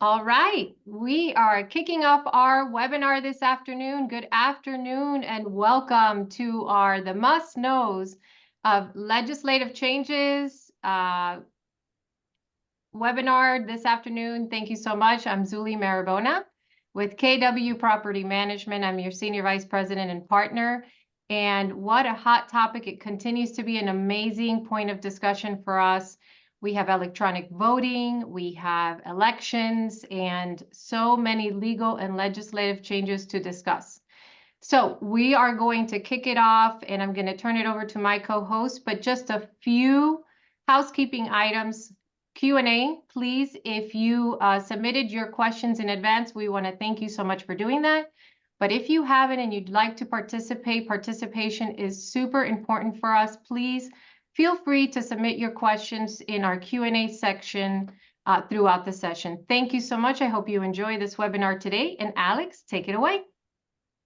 All right, we are kicking off our webinar this afternoon. Good afternoon and welcome to the must-knows of legislative changes webinar this afternoon. Thank you so much. I'm Zuli Marabona with KW Property Management. I'm your Senior Vice President and Partner. And what a hot topic. It continues to be an amazing point of discussion for us. We have electronic voting, we have elections, and so many legal and legislative changes to discuss. So we are going to kick it off, and I'm going to turn it over to my co-host, but just a few housekeeping items. Q&A, please. If you submitted your questions in advance, we want to thank you so much for doing that. But if you haven't and you'd like to participate, participation is super important for us. Please feel free to submit your questions in our Q&A section throughout the session. Thank you so much. I hope you enjoy this webinar today. And Alex, take it away.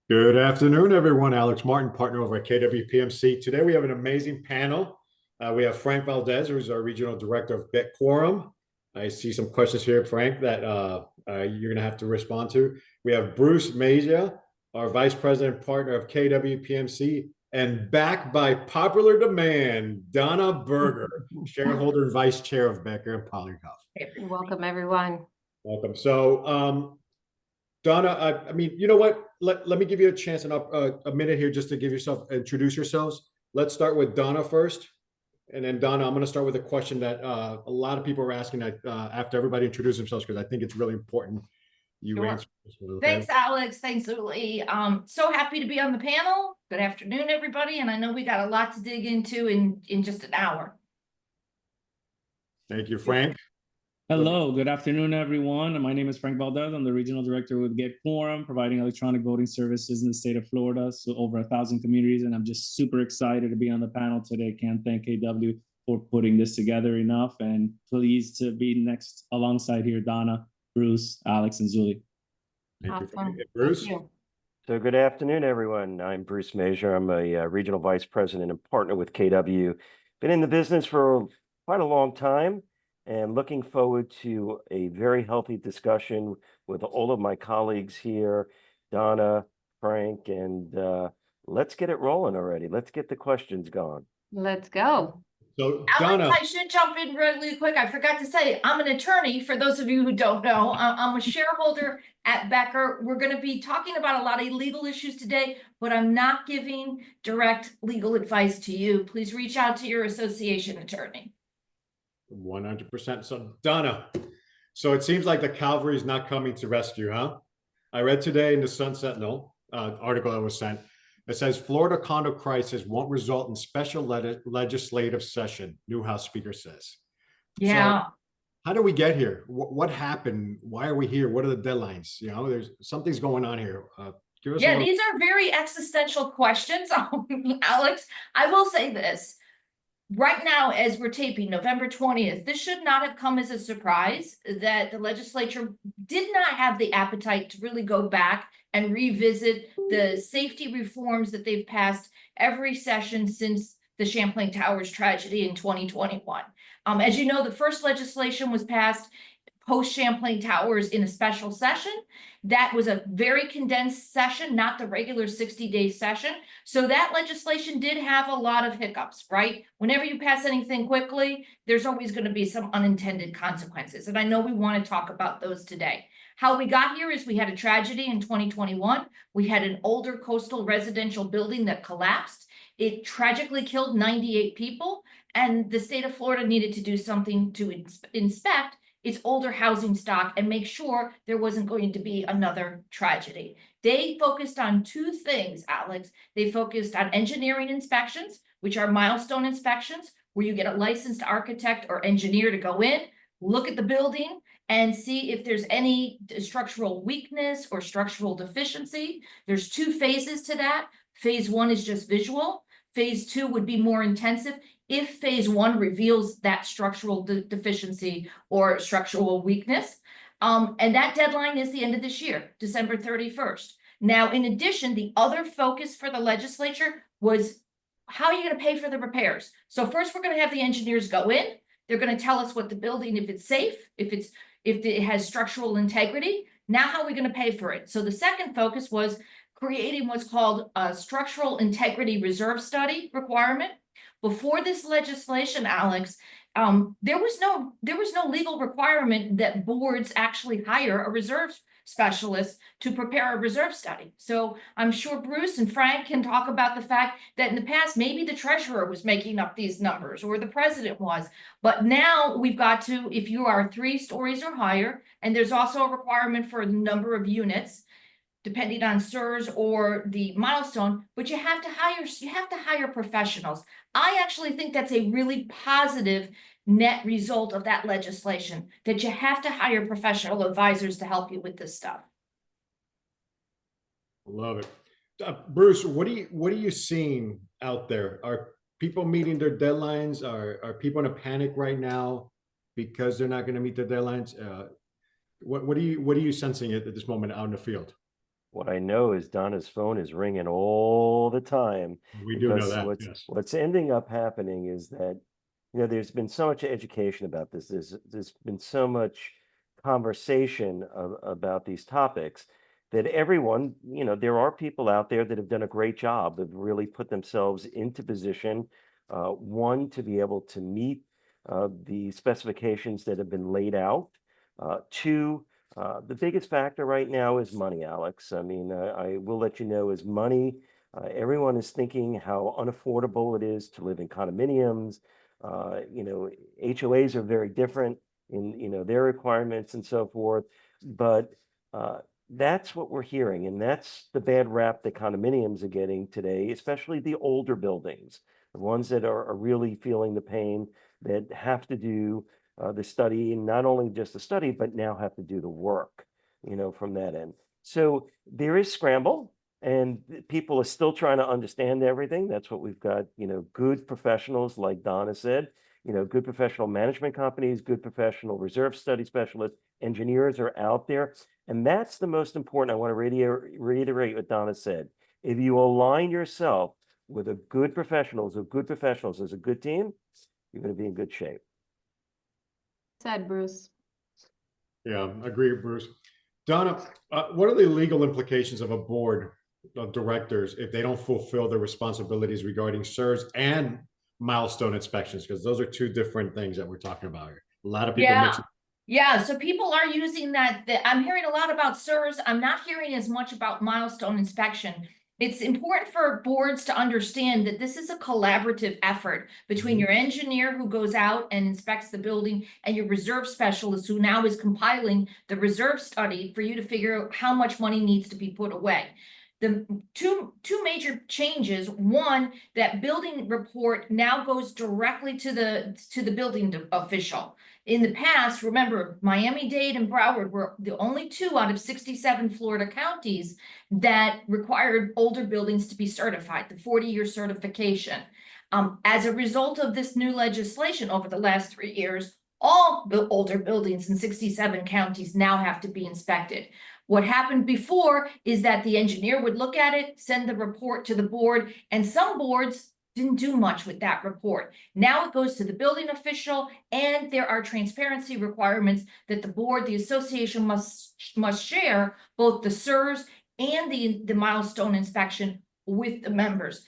Good afternoon, everyone. Alex Martin, partner over at KWPMC. Today we have an amazing panel. We have Frank Valdez, who's our Regional Director of Get Quorum. I see some questions here, Frank, that you're going to have to respond to. We have Bruce Mazia, our Vice President and Partner of KWPMC. And back by popular demand, Donna Berger, shareholder and vice chair of Becker and Polikoff. Welcome, everyone. Welcome. So, Donna, I mean, you know what? Let me give you a chance and a minute here just to introduce yourselves. Let's start with Donna first. And then, Donna, I'm going to start with a question that a lot of people are asking after everybody introduces themselves, because I think it's really important you answer this one. Okay? Thanks, Alex. Thanks, Uli. So happy to be on the panel. Good afternoon, everybody. And I know we got a lot to dig into in just an hour. Thank you, Frank. Hello, good afternoon, everyone. My name is Frank Valdez. I'm the Regional Director with Get Quorum, providing electronic voting services in the state of Florida, so over 1,000 communities. And I'm just super excited to be on the panel today. Can't thank KW for putting this together enough, and pleased to be next alongside here, Donna, Bruce, Alex, and Zuli. Thank Awesome. you, Bruce. Thank you. So good afternoon, everyone. I'm Bruce Mazia. I'm a Regional Vice President and Partner with KW. Been in the business for quite a long time and looking forward to a very healthy discussion with all of my colleagues here, Donna, Frank, and let's get it rolling already. Let's get the questions going. Let's go. So, Alex, Donna, I should jump in really quick. I forgot to say, I'm an attorney, for those of you who don't know. I'm a shareholder at Becker. We're going to be talking about a lot of legal issues today, but I'm not giving direct legal advice to you. Please reach out to your association attorney. 100%. So, Donna, so it seems like the cavalry is not coming to rescue, huh? I read today in the Sun Sentinel article that was sent. It says Florida condo crisis won't result in special legislative session, new House Speaker says. Yeah. So how do we get here? What happened? Why are we here? What are the deadlines? You know, there's something's going on here. Yeah, these are very existential questions. Alex, I will say this. Right now, as we're taping November 20th, this should not have come as a surprise that the legislature did not have the appetite to really go back and revisit the safety reforms that they've passed every session since the Champlain Towers tragedy in 2021. As you know, the first legislation was passed post Champlain Towers in a special session. That was a very condensed session, not the regular 60-day session. So that legislation did have a lot of hiccups, right? Whenever you pass anything quickly, there's always going to be some unintended consequences. And I know we want to talk about those today. How we got here is we had a tragedy in 2021. We had an older coastal residential building that collapsed. It tragically killed 98 people. And the state of Florida needed to do something to inspect its older housing stock and make sure there wasn't going to be another tragedy. They focused on two things, Alex. They focused on engineering inspections, which are milestone inspections, where you get a licensed architect or engineer to go in, look at the building, and see if there's any structural weakness or structural deficiency. There's two phases to that. Phase one is just visual. Phase two would be more intensive if phase one reveals that structural deficiency or structural weakness. And that deadline is the end of this year, December 31st. Now, in addition, the other focus for the legislature was how are you going to pay for the repairs? So first, we're going to have the engineers go in. They're going to tell us what the building, if it's safe, if it has structural integrity. Now, how are we going to pay for it? So the second focus was creating what's called a structural integrity reserve study requirement. Before this legislation, Alex, there was no legal requirement that boards actually hire a reserve specialist to prepare a reserve study. So I'm sure Bruce and Frank can talk about the fact that in the past, maybe the treasurer was making up these numbers or the president was. But now we've got to, if you are 3 stories or higher, and there's also a requirement for the number of units, depending on SERS or the milestone, but you have to hire professionals. I actually think that's a really positive net result of that legislation, that you have to hire professional advisors to help you with this stuff. Love it. Bruce, what are you seeing out there? Are people meeting their deadlines? Are people in a panic right now because they're not going to meet their deadlines? What are you sensing at this moment out in the field? What I know is Donna's phone is ringing all the time. We do know because that. Yes. what's ending up happening is that, there's been so much education about this. There's been so much conversation about these topics that everyone, there are people out there that have done a great job, that really put themselves into position, one, to be able to meet the specifications that have been laid out, two, the biggest factor right now is money, Alex. I mean, I will let you know is money. Everyone is thinking how unaffordable it is to live in condominiums. HOAs are very different in, their requirements and so forth. But that's what we're hearing. And that's the bad rap that condominiums are getting today, especially the older buildings, the ones that are really feeling the pain, that have to do the study, and not only just the study, but now have to do the work, from that end. So there is scramble, and people are still trying to understand everything. That's what we've got, good professionals, like Donna said, good professional management companies, good professional reserve study specialists, engineers are out there. And that's the most important. I want to reiterate what Donna said. If you align yourself with a good professionals as a good team, you're going to be in good shape. Said Bruce. Yeah, I agree, Bruce. Donna, what are the legal implications of a board of directors if they don't fulfill their responsibilities regarding SERS and milestone inspections? Because those are 2 different things that we're talking about here. A lot of people mix it. Yeah, so people are using that. I'm hearing a lot about SERS. I'm not hearing as much about milestone inspection. It's important for boards to understand that this is a collaborative effort between your engineer who goes out and inspects the building and your reserve specialist who now is compiling the reserve study for you to figure out how much money needs to be put away. The two major changes: one, that building report now goes directly to the building official. In the past, remember, Miami-Dade and Broward were the only 2 out of 67 Florida counties that required older buildings to be certified, the 40-year certification. As a result of this new legislation over the last 3 years, all the older buildings in 67 counties now have to be inspected. What happened before is that the engineer would look at it, send the report to the board, and some boards didn't do much with that report. Now it goes to the building official, and there are transparency requirements that the board, the association must share both the SERS and the milestone inspection with the members.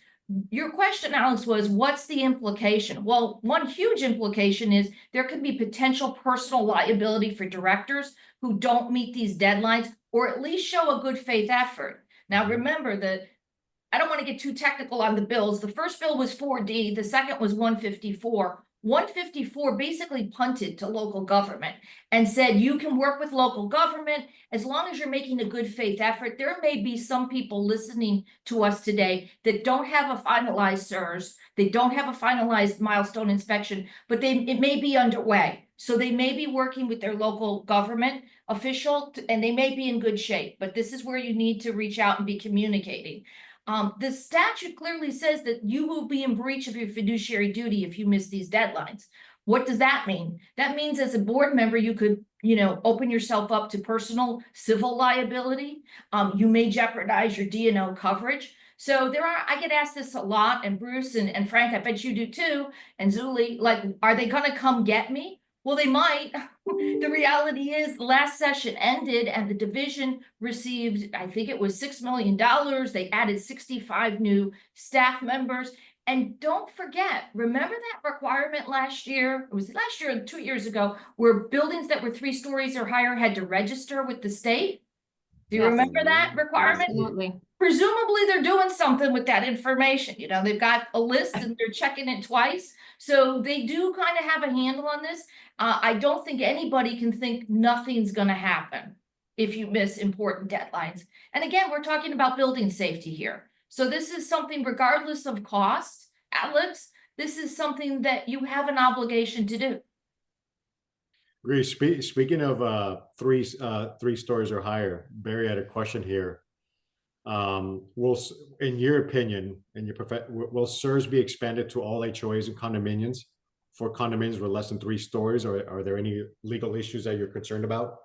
Your question, Alex, was what's the implication? Well, one huge implication is there could be potential personal liability for directors who don't meet these deadlines, or at least show a good faith effort. Now, remember that I don't want to get too technical on the bills. The first bill was 4D, the second was 154. 154 basically punted to local government and said, you can work with local government as long as you're making a good faith effort. There may be some people listening to us today that don't have a finalized SERS, they don't have a finalized milestone inspection, but it may be underway. So they may be working with their local government official and they may be in good shape, but this is where you need to reach out and be communicating. The statute clearly says that you will be in breach of your fiduciary duty if you miss these deadlines. What does that mean? That means as a board member, you could, open yourself up to personal civil liability. You may jeopardize your D&O coverage. So I get asked this a lot, and Bruce and Frank, I bet you do too, and Zuli, like, are they gonna come get me? Well, they might. The reality is the last session ended and the division received, I think it was $6 million. They added 65 new staff members. And don't forget, remember that requirement last year? It was last year or 2 years ago, where buildings that were 3 stories or higher had to register with the state? Do you Yes. remember that requirement? Absolutely. Presumably they're doing something with that information. You know, they've got a list and they're checking it twice. So they do kind of have a handle on this. I don't think anybody can think nothing's going to happen if you miss important deadlines. And again, we're talking about building safety here. So this is something, regardless of cost, Alex, this is something that you have an obligation to do. Agree. Speaking of three stories or higher, Barry had a question here. In your opinion, will SERS be expanded to all HOAs and condominiums for condominiums with less than 3 stories, or are there any legal issues that you're concerned about?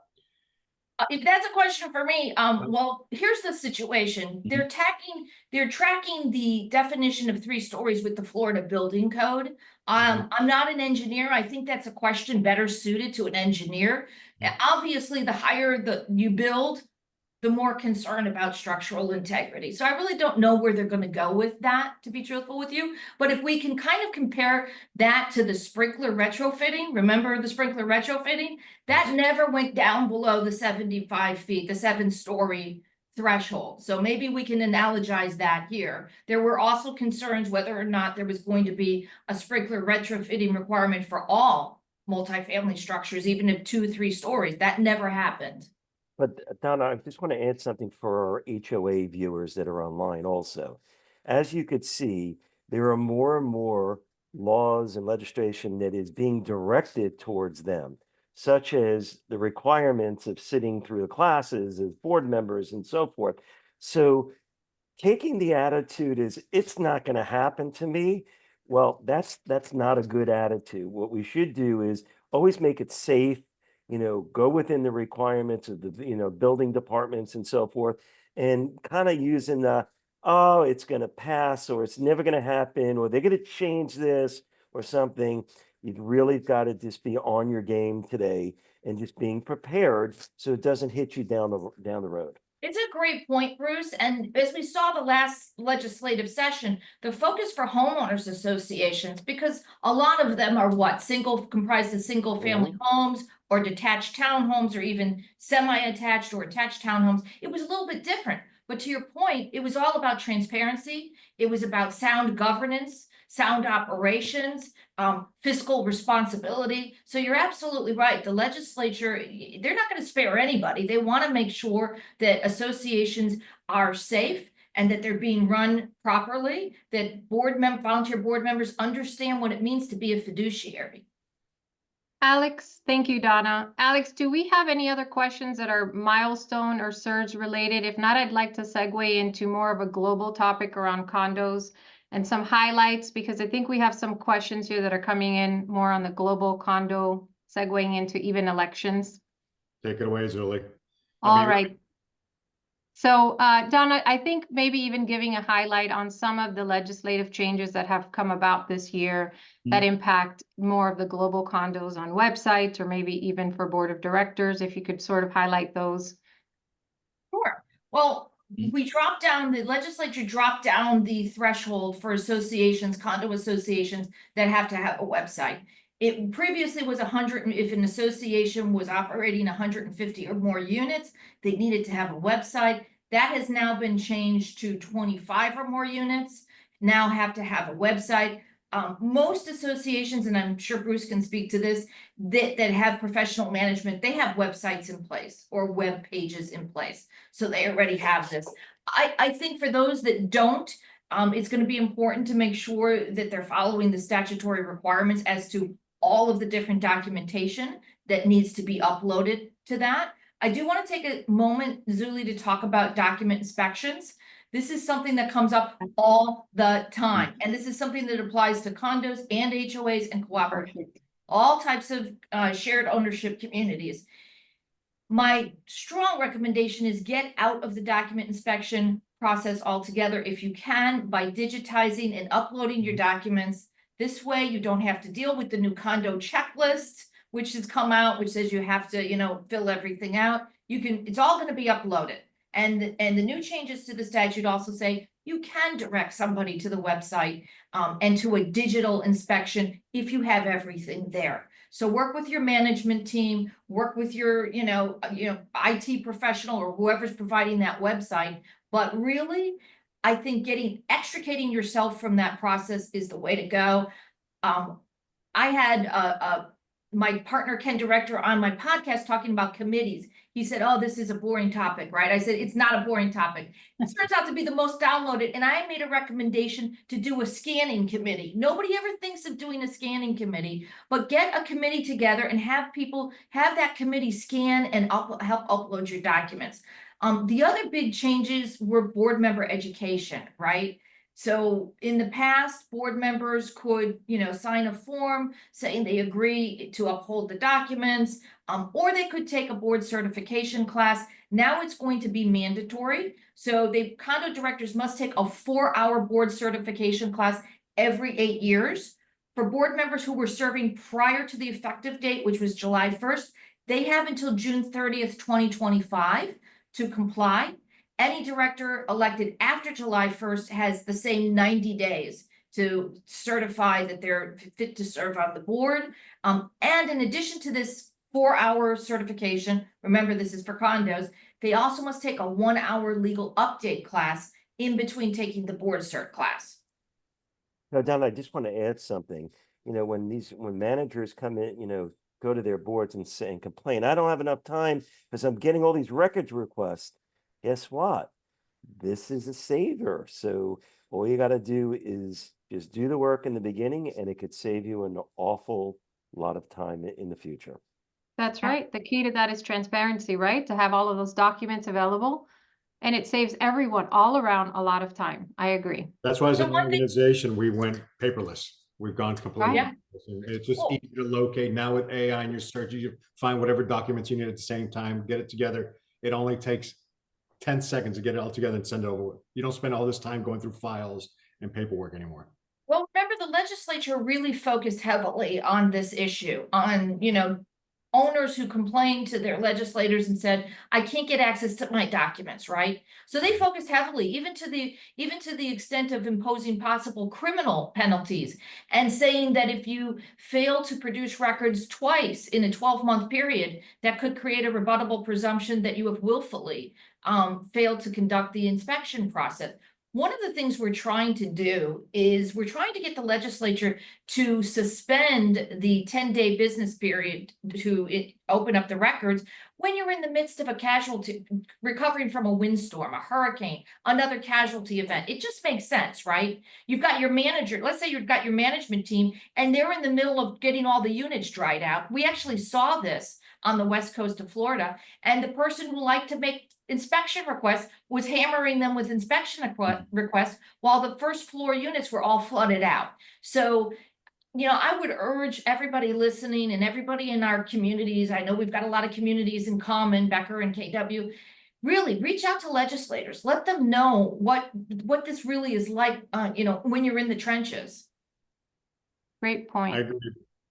If that's a question for me, well, here's the situation. They're tracking the definition of 3 stories with the Florida Building Code. I'm not an engineer. I think that's a question better suited to an engineer. Obviously, the higher you build, the more concerned about structural integrity. So I really don't know where they're going to go with that, to be truthful with you. But if we can kind of compare that to the sprinkler retrofitting, remember the sprinkler retrofitting? That never went down below the 75 feet, the 7-story threshold. So maybe we can analogize that here. There were also concerns whether or not there was going to be a sprinkler retrofitting requirement for all multifamily structures, even if 2 or 3 stories. That never happened. But Donna, I just want to add something for our HOA viewers that are online also. As you could see, there are more and more laws and legislation that is being directed towards them, such as the requirements of sitting through the classes as board members and so forth. So taking the attitude is, it's not going to happen to me. Well, that's not a good attitude. What we should do is always make it safe, go within the requirements of the, building departments and so forth, and kind of using oh, it's going to pass, or it's never going to happen, or they're going to change this or something. You've really got to just be on your game today and just being prepared so it doesn't hit you down the road. It's a great point, Bruce. And as we saw the last legislative session, the focus for homeowners associations, because a lot of them are comprised of single family homes or detached townhomes, or even semi-attached or attached townhomes. It was a little bit different. But to your point, it was all about transparency. It was about sound governance, sound operations, fiscal responsibility. So you're absolutely right. The legislature, they're not going to spare anybody. They want to make sure that associations are safe and that they're being run properly, that volunteer board members understand what it means to be a fiduciary. Alex, thank you, Donna. Alex, do we have any other questions that are milestone or surge related? If not, I'd like to segue into more of a global topic around condos and some highlights, because I think we have some questions here that are coming in more on the global condo, segueing into even elections. Take it away, Zuli. All right. So, Donna, I think maybe even giving a highlight on some of the legislative changes that have come about this year that impact more of the global condos on websites, or maybe even for board of directors, if you could sort of highlight those. Sure. Well, the legislature dropped down the threshold for associations, condo associations that have to have a website. It previously was 100, if an association was operating 150 or more units, they needed to have a website. That has now been changed to 25 or more units, now have to have a website. Most associations, and I'm sure Bruce can speak to this, that have professional management, they have websites in place or web pages in place. So they already have this. I think for those that don't, it's going to be important to make sure that they're following the statutory requirements as to all of the different documentation that needs to be uploaded to that. I do want to take a moment, Zuli, to talk about document inspections. This is something that comes up all the time. And this is something that applies to condos and HOAs and cooperatives, all types of shared ownership communities. My strong recommendation is get out of the document inspection process altogether if you can by digitizing and uploading your documents. This way you don't have to deal with the new condo checklist, which has come out, which says you have to, fill everything out. It's all going to be uploaded. And the new changes to the statute also say you can direct somebody to the website and to a digital inspection if you have everything there. So work with your management team, work with your, IT professional or whoever's providing that website. But really, I think extricating yourself from that process is the way to go. I had my partner, Ken Director, on my podcast talking about committees. He said, "Oh, this is a boring topic," right? I said, "It's not a boring topic." It turns out to be the most downloaded. And I made a recommendation to do a scanning committee. Nobody ever thinks of doing a scanning committee, but get a committee together and have that committee scan and help upload your documents. The other big changes were board member education, right? So in the past, board members could, sign a form saying they agree to uphold the documents, or they could take a board certification class. Now it's going to be mandatory. So condo directors must take a 4-hour board certification class every 8 years. For board members who were serving prior to the effective date, which was July 1st, they have until June 30th, 2025 to comply. Any director elected after July 1st has the same 90 days to certify that they're fit to serve on the board. And in addition to this 4-hour certification, remember this is for condos, they also must take a 1-hour legal update class in between taking the board cert class. Now, Don, I just want to add something. When managers come in, go to their boards and complain, "I don't have enough time because I'm getting all these records requests." Guess what? This is a saver. So all you got to do is just do the work in the beginning, and it could save you an awful lot of time in the future. That's right. The key to that is transparency, right? To have all of those documents available. And it saves everyone all around a lot of time. I agree. That's why as an So one thing- organization, we went paperless. We've gone completely. Yeah. It's just Cool. easy to locate now with AI and your search. You find whatever documents you need at the same time, get it together. It only takes 10 seconds to get it all together and send it over. You don't spend all this time going through files and paperwork anymore. Well, remember, the legislature really focused heavily on this issue, on, owners who complained to their legislators and said, "I can't get access to my documents," right? So they focused heavily, even to the extent of imposing possible criminal penalties and saying that if you fail to produce records twice in a 12-month period, that could create a rebuttable presumption that you have willfully failed to conduct the inspection process. One of the things we're trying to do is we're trying to get the legislature to suspend the 10-day business period to open up the records when you're in the midst of a casualty, recovering from a windstorm, a hurricane, another casualty event. It just makes sense, right? You've got your manager, let's say you've got your management team, and they're in the middle of getting all the units dried out. We actually saw this on the west coast of Florida, and the person who liked to make inspection requests was hammering them with inspection requests while the first floor units were all flooded out. So, I would urge everybody listening and everybody in our communities, I know we've got a lot of communities in common, Becker and KW, really reach out to legislators. Let them know what this really is like, when you're in the trenches. Great point. I agree.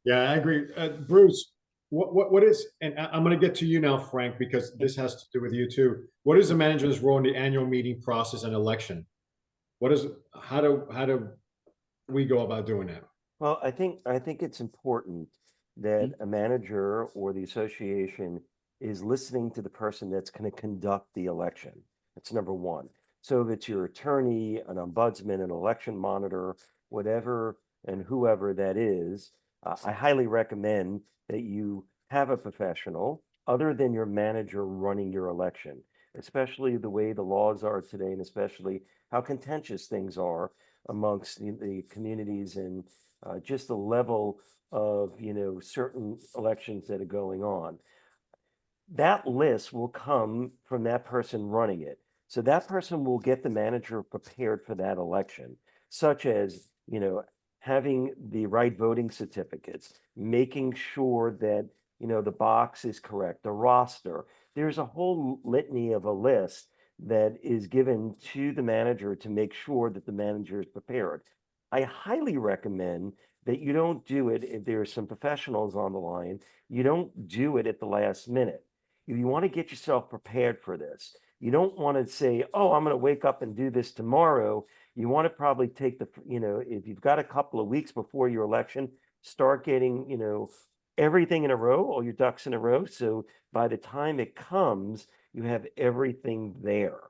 Yeah, I agree. Bruce, what is, and I'm going to get to you now, Frank, because this has to do with you too. What is the manager's role in the annual meeting process and election? How do we go about doing that? Well, I think it's important that a manager or the association is listening to the person that's going to conduct the election. That's number one. So if it's your attorney, an ombudsman, an election monitor, whatever and whoever that is, I highly recommend that you have a professional other than your manager running your election, especially the way the laws are today, and especially how contentious things are amongst the communities and just the level of, certain elections that are going on. That list will come from that person running it. So that person will get the manager prepared for that election, such as, having the right voting certificates, making sure that, the box is correct, the roster. There's a whole litany of a list that is given to the manager to make sure that the manager is prepared. I highly recommend that you don't do it if there are some professionals on the line. You don't do it at the last minute. You want to get yourself prepared for this. You don't want to say, oh, I'm going to wake up and do this tomorrow. You want to probably take the, if you've got a couple of weeks before your election, start getting, everything in a row, all your ducks in a row. So by the time it comes, you have everything there.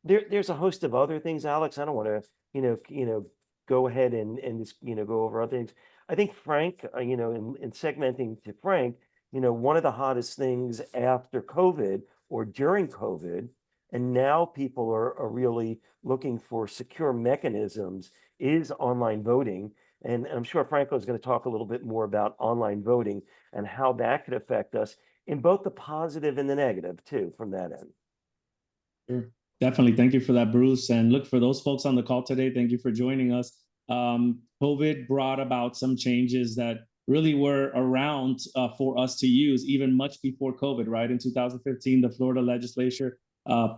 There's a host of other things, Alex. I don't want to, go ahead and just, go over other things. I think Frank, in segmenting to Frank, one of the hottest things after COVID or during COVID, and now people are really looking for secure mechanisms, is online voting. And I'm sure Franco is going to talk a little bit more about online voting and how that could affect us in both the positive and the negative too, from that end. Sure. Definitely. Thank you for that, Bruce. And look, for those folks on the call today, thank you for joining us. COVID brought about some changes that really were around for us to use even much before COVID, right? In 2015, the Florida legislature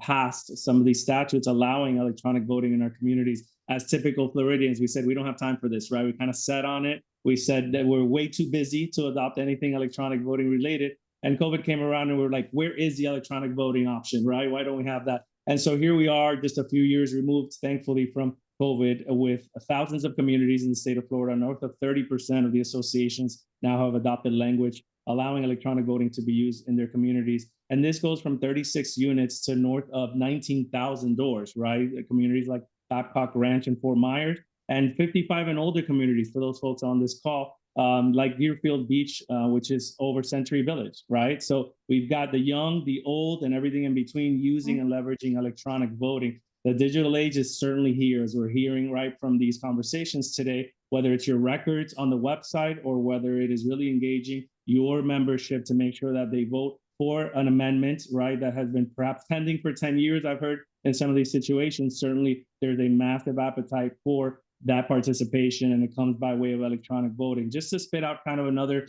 passed some of these statutes allowing electronic voting in our communities. As typical Floridians, we said, we don't have time for this, right? We kind of sat on it. We said that we're way too busy to adopt anything electronic voting related. And COVID came around and we're like, where is the electronic voting option, right? Why don't we have that? And so here we are, just a few years removed, thankfully, from COVID, with thousands of communities in the state of Florida. North of 30% of the associations now have adopted language allowing electronic voting to be used in their communities. And this goes from 36 units to north of 19,000 doors, right? Communities like Babcock Ranch and Fort Myers, and 55 and older communities for those folks on this call, like Deerfield Beach, which is over Century Village, right? So we've got the young, the old, and everything in between using and leveraging electronic voting. The digital age is certainly here, as we're hearing right from these conversations today, whether it's your records on the website or whether it is really engaging your membership to make sure that they vote for an amendment, right, that has been perhaps pending for 10 years. I've heard in some of these situations, certainly there's a massive appetite for that participation, and it comes by way of electronic voting. Just to spit out kind of another,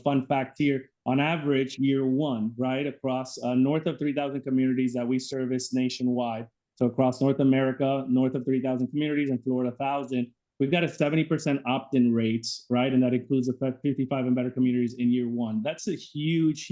fun fact here, on average, year one, right, across north of 3,000 communities that we service nationwide. So across North America, north of 3,000 communities, and Florida, 1,000, we've got a 70% opt-in rate, right? And that includes the 55 and better communities in year one. That's a huge,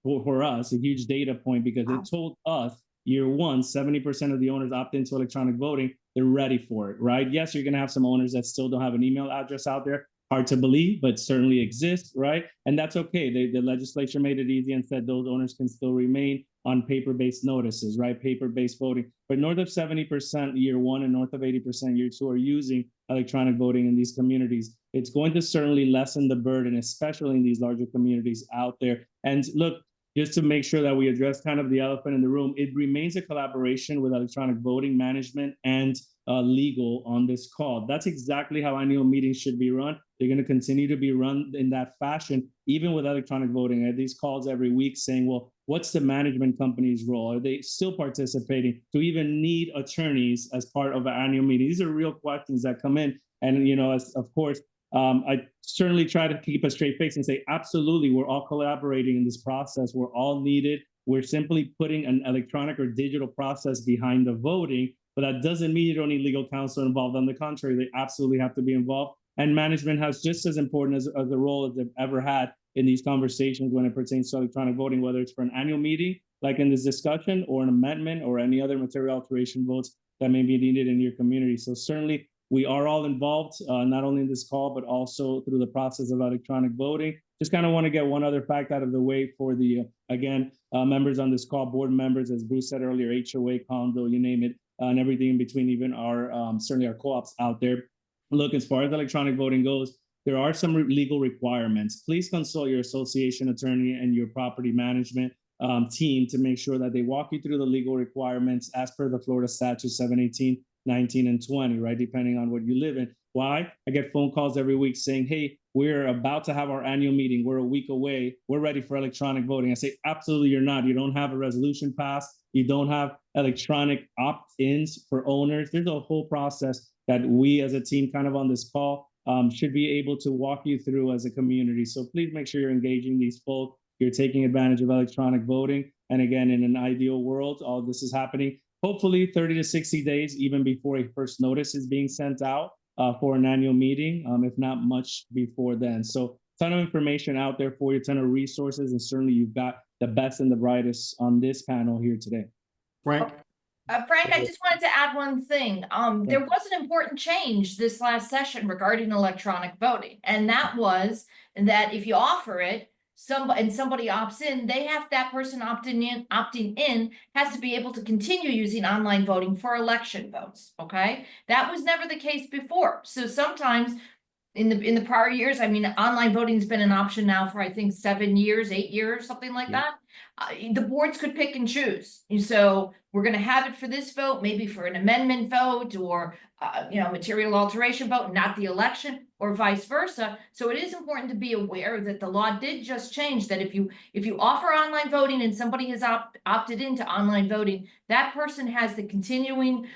for us, a huge data point, because it told us year one, 70% of the owners opt into electronic voting. They're ready for it, right? Yes, you're going to have some owners that still don't have an email address out there. Hard to believe, but certainly exists, right? And that's okay. The legislature made it easy and said those owners can still remain on paper-based notices, right? Paper-based voting. But north of 70% year one and north of 80% year two are using electronic voting in these communities. It's going to certainly lessen the burden, especially in these larger communities out there. And look, just to make sure that we address kind of the elephant in the room, it remains a collaboration with electronic voting management and legal on this call. That's exactly how annual meetings should be run. They're going to continue to be run in that fashion, even with electronic voting. I have these calls every week saying, well, what's the management company's role? Are they still participating? Do we even need attorneys as part of an annual meeting? These are real questions that come in. And, of course, I certainly try to keep a straight face and say, absolutely, we're all collaborating in this process. We're all needed. We're simply putting an electronic or digital process behind the voting, but that doesn't mean you don't need legal counsel involved. On the contrary, they absolutely have to be involved. And management has just as important as a role as they've ever had in these conversations when it pertains to electronic voting, whether it's for an annual meeting, like in this discussion, or an amendment, or any other material alteration votes that may be needed in your community. So certainly, we are all involved, not only in this call, but also through the process of electronic voting. Just kind of want to get one other fact out of the way for the, members on this call, board members, as Bruce said earlier, HOA, condo, you name it, and everything in between, even our, certainly our co-ops out there. Look, as far as electronic voting goes, there are some legal requirements. Please consult your association attorney and your property management team to make sure that they walk you through the legal requirements as per the Florida statute 718, 19, and 20, right? Depending on what you live in. Why? I get phone calls every week saying, hey, we're about to have our annual meeting. We're a week away. We're ready for electronic voting. I say, absolutely, you're not. You don't have a resolution passed. You don't have electronic opt-ins for owners. There's a whole process that we as a team kind of on this call should be able to walk you through as a community. So please make sure you're engaging these folks. you're taking advantage of electronic voting. And again, in an ideal world, all this is happening hopefully 30 to 60 days, even before a first notice is being sent out for an annual meeting, if not much before then. So ton of information out there for you, ton of resources, and certainly you've got the best and the brightest on this panel here today. Frank? Frank, I just wanted to add one thing. There was an important change this last session regarding electronic voting, and that was that if you offer it, somebody opts in, that person opting in has to be able to continue using online voting for election votes. Okay, that was never the case before. So sometimes in the prior years, I mean, online voting's been an option now for, I think, 7 years, 8 years, something like that. The boards could pick and choose. And so we're going to have it for this vote, maybe for an amendment vote or, material alteration vote, not the election, or vice versa. So it is important to be aware that the law did just change that if you offer online voting and somebody has opted into online voting, that person has the continuing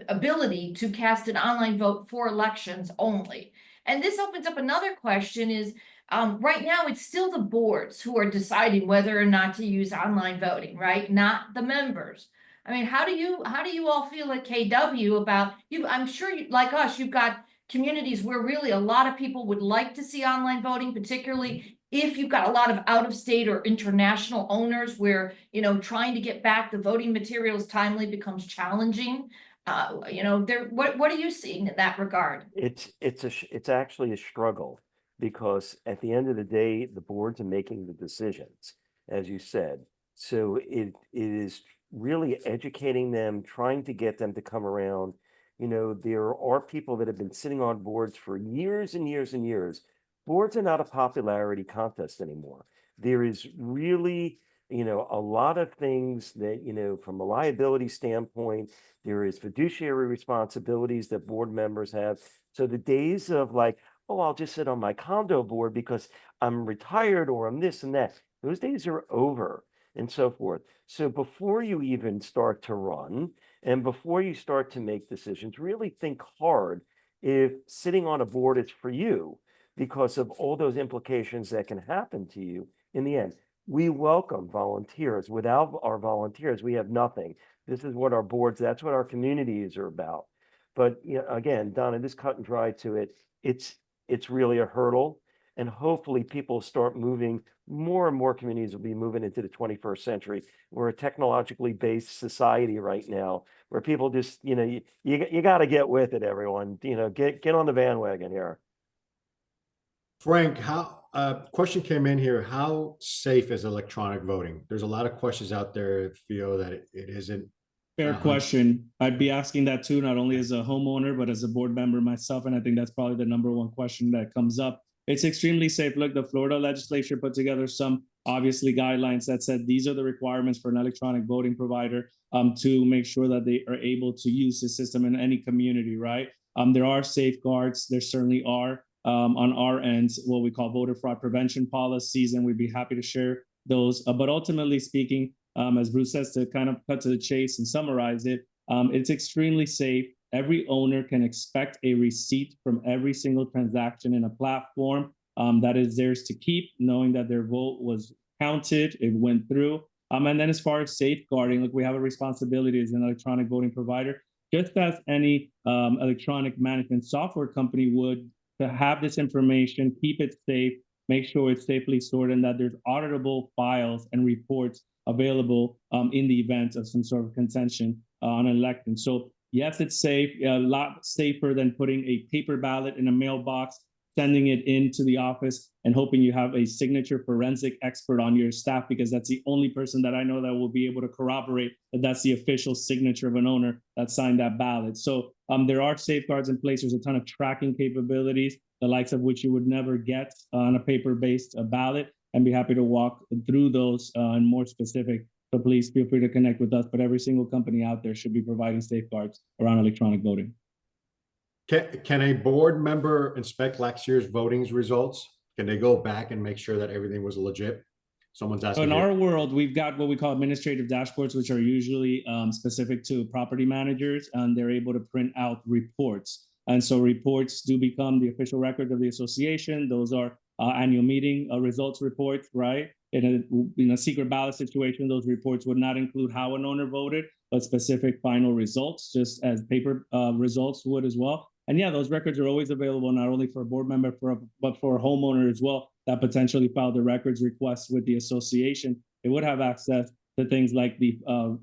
ability to cast an online vote for elections only. And this opens up another question is, right now, it's still the boards who are deciding whether or not to use online voting, right? Not the members. I mean, how do you all feel at KW about you? I'm sure like us, you've got communities where really a lot of people would like to see online voting, particularly if you've got a lot of out-of-state or international owners where, trying to get back the voting materials timely becomes challenging. What are you seeing in that regard? It's actually a struggle, because at the end of the day, the boards are making the decisions, as you said. So it is really educating them, trying to get them to come around. There are people that have been sitting on boards for years and years and years. Boards are not a popularity contest anymore. There is really, a lot of things that, from a liability standpoint, there is fiduciary responsibilities that board members have. So the days of like, oh, I'll just sit on my condo board because I'm retired or I'm this and that, those days are over, and so forth. So before you even start to run and before you start to make decisions, really think hard if sitting on a board is for you, because of all those implications that can happen to you in the end. We welcome volunteers. Without our volunteers, we have nothing. This is what our boards, that's what our communities are about. But again, Donna, this cut and dry to it, it's really a hurdle. And hopefully people start moving, more and more communities will be moving into the 21st century. We're a technologically based society right now where people just, you got to get with it, everyone. Get on the bandwagon here. Frank, question came in here. How safe is electronic voting? There's a lot of questions out there that feel that it isn't. Fair question. I'd be asking that too, not only as a homeowner, but as a board member myself. And I think that's probably the number one question that comes up. It's extremely safe. Look, the Florida legislature put together some obviously guidelines that said these are the requirements for an electronic voting provider to make sure that they are able to use the system in any community, right? There are safeguards. There certainly are on our end, what we call voter fraud prevention policies, and we'd be happy to share those. But ultimately speaking, as Bruce says, to kind of cut to the chase and summarize it, it's extremely safe. Every owner can expect a receipt from every single transaction in a platform that is theirs to keep, knowing that their vote was counted, it went through. And then as far as safeguarding, look, we have a responsibility as an electronic voting provider, just as any electronic management software company would, to have this information, keep it safe, make sure it's safely stored, and that there's auditable files and reports available in the event of some sort of contention on an election. So yes, it's safe, a lot safer than putting a paper ballot in a mailbox, sending it into the office and hoping you have a signature forensic expert on your staff, because that's the only person that I know that will be able to corroborate that that's the official signature of an owner that signed that ballot. So there are safeguards in place. There's a ton of tracking capabilities, the likes of which you would never get on a paper-based ballot, and be happy to walk through those and more specific. So please feel free to connect with us, but every single company out there should be providing safeguards around electronic voting. Can a board member inspect last year's voting results? Can they go back and make sure that everything was legit? Someone's asking. In our world, we've got what we call administrative dashboards, which are usually specific to property managers, and they're able to print out reports. And so reports do become the official record of the association. Those are annual meeting results reports, right? In a secret ballot situation, those reports would not include how an owner voted, but specific final results, just as paper results would as well. And yeah, those records are always available, not only for a board member, but for a homeowner as well that potentially filed the records request with the association. They would have access to things like the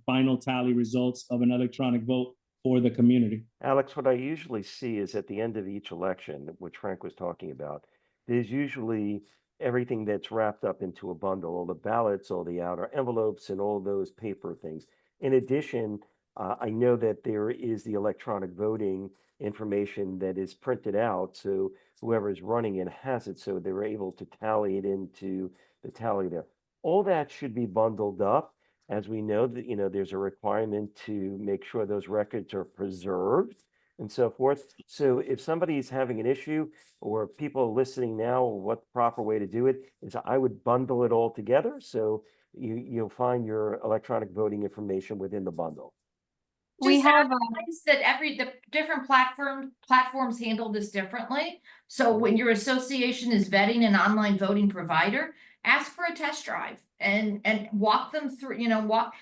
final tally results of an electronic vote for the community. Alex, what I usually see is at the end of each election, which Frank was talking about, there's usually everything that's wrapped up into a bundle, all the ballots, all the outer envelopes, and all those paper things. In addition, I know that there is the electronic voting information that is printed out, so whoever is running it has it, so they're able to tally it into the tally there. All that should be bundled up, as we know that, you know, there's a requirement to make sure those records are preserved and so forth. So if somebody is having an issue, or people listening now, what the proper way to do it is, I would bundle it all together. So you'll find your electronic voting information within the bundle. We Just have, advise that the different platforms handle this differently. So when your association is vetting an online voting provider, ask for a test drive and walk them through,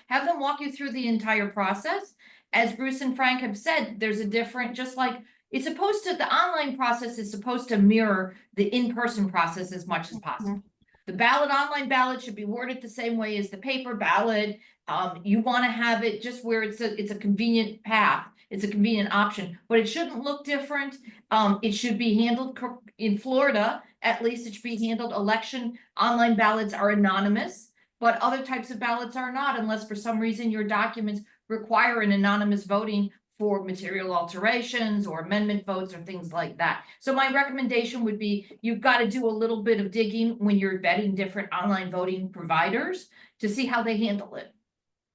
have them walk you through the entire process. As Bruce and Frank have said, there's a different, just like it's supposed to, the online process is supposed to mirror the in-person process as much as possible. The online ballot should be worded the same way as the paper ballot. You want to have it just where it's a convenient path. It's a convenient option, but it shouldn't look different. It should be handled in Florida. At least it should be handled. Election online ballots are anonymous, but other types of ballots are not, unless for some reason your documents require an anonymous voting for material alterations or amendment votes or things like that. So my recommendation would be, you've got to do a little bit of digging when you're vetting different online voting providers to see how they handle it.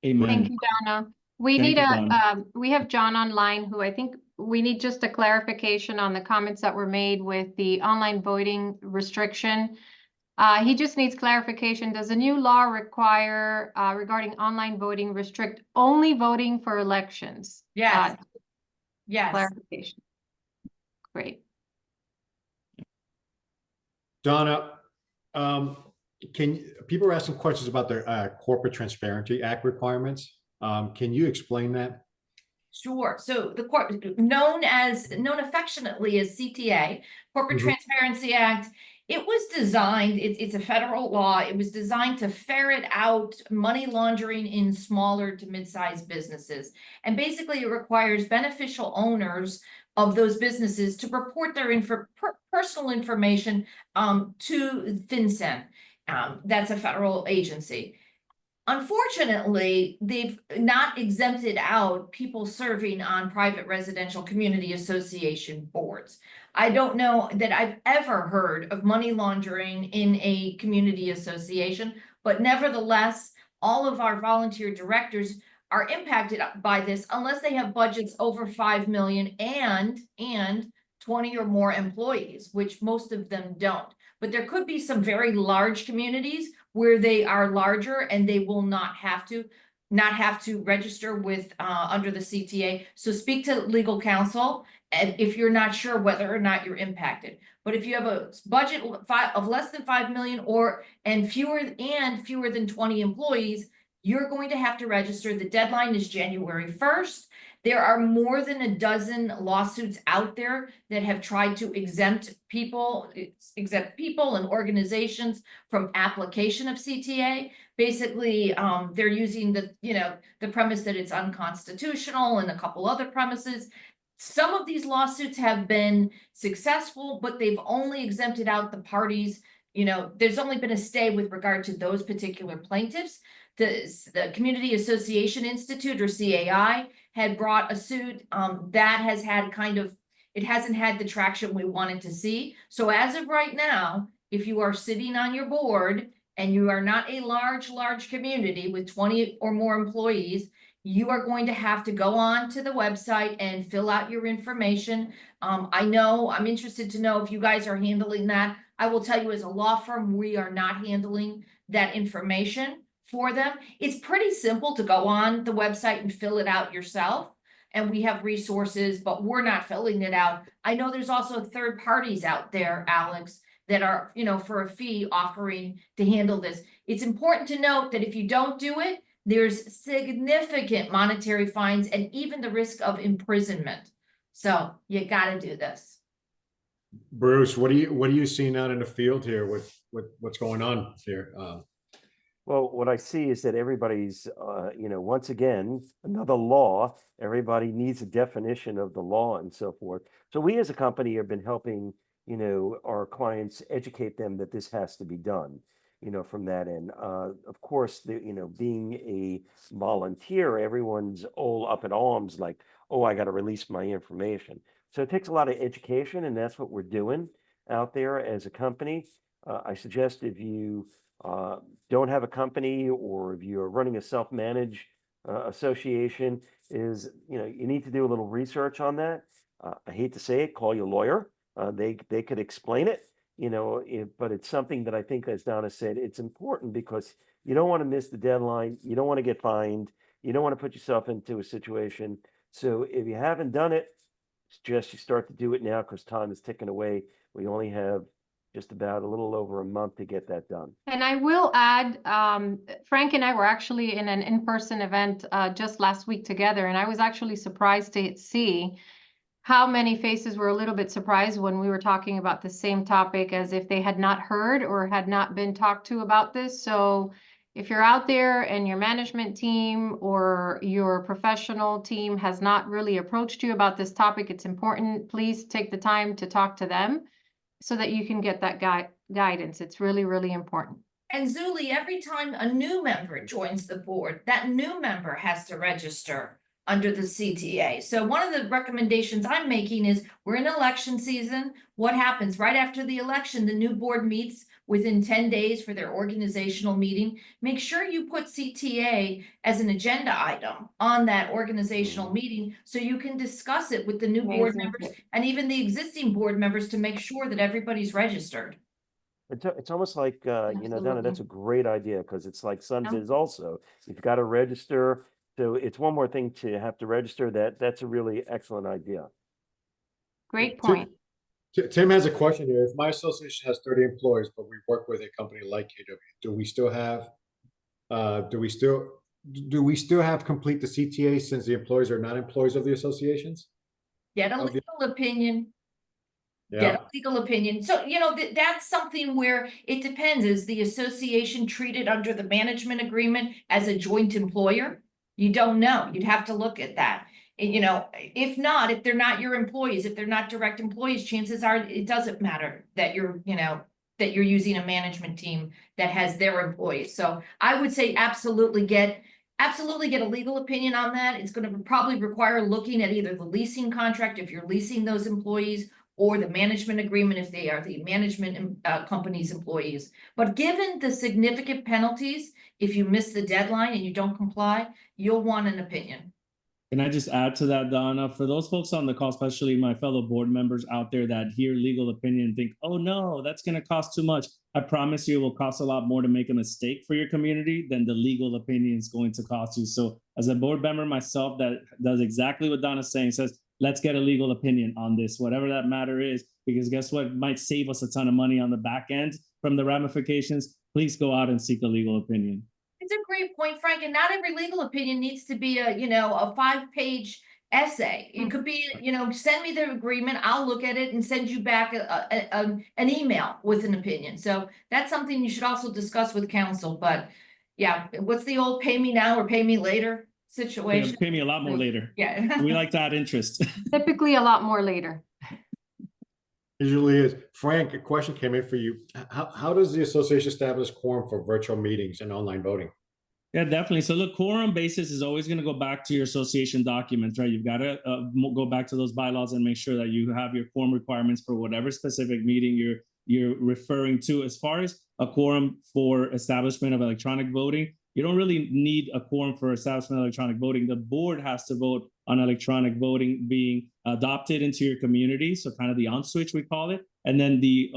Amen. thank you, Donna. We Thank need you, Donna. we have John online, who I think we need just a clarification on the comments that were made with the online voting restriction. He just needs clarification. Does the new law require, regarding online voting, restrict only voting for elections? Yes. Yes. Clarification. Great. Donna, people are asking questions about the Corporate Transparency Act requirements. Can you explain that? Sure. So the known affectionately as CTA, Corporate Transparency Act, it was designed, it's a federal law. It was designed to ferret out money laundering in smaller to mid-sized businesses. And basically it requires beneficial owners of those businesses to report their personal information to FinCEN. That's a federal agency. Unfortunately, they've not exempted out people serving on private residential community association boards. I don't know that I've ever heard of money laundering in a community association, but nevertheless, all of our volunteer directors are impacted by this unless they have budgets over 5 million and 20 or more employees, which most of them don't. But there could be some very large communities where they are larger and they will not have to register with under the CTA. So speak to legal counsel if you're not sure whether or not you're impacted. But if you have a budget of less than 5 million and fewer than 20 employees, you're going to have to register. The deadline is January 1st. There are more than a dozen lawsuits out there that have tried to exempt people and organizations from application of CTA. Basically, they're using the premise that it's unconstitutional and a couple other premises. Some of these lawsuits have been successful, but they've only exempted out the parties. There's only been a stay with regard to those particular plaintiffs. The Community Association Institute, or CAI, had brought a suit that has had it hasn't had the traction we wanted to see. So as of right now, if you are sitting on your board and you are not a large community with 20 or more employees, you are going to have to go on to the website and fill out your information. I'm interested to know if you guys are handling that. I will tell you, as a law firm, we are not handling that information for them. It's pretty simple to go on the website and fill it out yourself. And we have resources, but we're not filling it out. I know there's also third parties out there, Alex, that are, for a fee offering to handle this. It's important to note that if you don't do it, there's significant monetary fines and even the risk of imprisonment. So you got to do this. Bruce, what are you seeing out in the field here with what's going on here? Well, what I see is that everybody's, once again, another law. Everybody needs a definition of the law and so forth. So we as a company have been helping, our clients educate them that this has to be done, from that end. Of course, being a volunteer, everyone's all up in arms like, oh, I got to release my information. So it takes a lot of education, and that's what we're doing out there as a company. I suggest if you don't have a company, or if you're running a self-managed association, is you need to do a little research on that. I hate to say it, call your lawyer. They could explain it, but it's something that I think, as Donna said, it's important because you don't want to miss the deadline. You don't want to get fined. You don't want to put yourself into a situation. So if you haven't done it, suggest you start to do it now, because time is ticking away. We only have just about a little over a month to get that done. And I will add, Frank and I were actually in an in-person event just last week together, and I was actually surprised to see how many faces were a little bit surprised when we were talking about the same topic, as if they had not heard or had not been talked to about this. So if you're out there and your management team or your professional team has not really approached you about this topic, it's important, please take the time to talk to them so that you can get that guidance. It's really, really important. And Zuli, every time a new member joins the board, that new member has to register under the CTA. So one of the recommendations I'm making is, we're in election season. What happens right after the election? The new board meets within 10 days for their organizational meeting. Make sure you put CTA as an agenda item on that organizational meeting, so you can discuss it with the new board members and even the existing board members to make sure that everybody's registered. It's almost like, Donna, Absolutely. that's a great idea, because it's like Sons is also, you've got to register. So it's one more thing to have to register. That's a really excellent idea. Great point. Tim has a question here. If my association has 30 employees, but we work with a company like KW, do we still have complete the CTA, since the employees are not employees of the associations? Get a legal opinion. Get a legal opinion. So, that's something where it depends. Is the association treated under the management agreement as a joint employer? You don't know. You'd have to look at that. And, if not, if they're not your employees, if they're not direct employees, chances are it doesn't matter that you're using a management team that has their employees. So I would say absolutely get a legal opinion on that. It's going to probably require looking at either the leasing contract, if you're leasing those employees, or the management agreement if they are the management company's employees. But given the significant penalties, if you miss the deadline and you don't comply, you'll want an opinion. Can I just add to that, Donna? For those folks on the call, especially my fellow board members out there that hear legal opinion and think, oh no, that's going to cost too much. I promise you it will cost a lot more to make a mistake for your community than the legal opinion is going to cost you. So as a board member myself that does exactly what Donna's saying, says, let's get a legal opinion on this, whatever that matter is, because guess what? It might save us a ton of money on the back end from the ramifications. Please go out and seek a legal opinion. It's a great point, Frank, and not every legal opinion needs to be a 5-page essay. It could be, send me the agreement, I'll look at it and send you back an email with an opinion. So that's something you should also discuss with counsel. But yeah, what's the old pay me now or pay me later situation? Pay me a lot more later. Yeah. We like to add interest. Typically a lot more later. Usually is. Frank, a question came in for you. How does the association establish quorum for virtual meetings and online voting? Yeah, definitely. So look, quorum basis is always going to go back to your association documents, right? You've got to go back to those bylaws and make sure that you have your quorum requirements for whatever specific meeting you're referring to. As far as a quorum for establishment of electronic voting, you don't really need a quorum for establishment of electronic voting. The board has to vote on electronic voting being adopted into your community. So kind of the on switch, we call it. And then the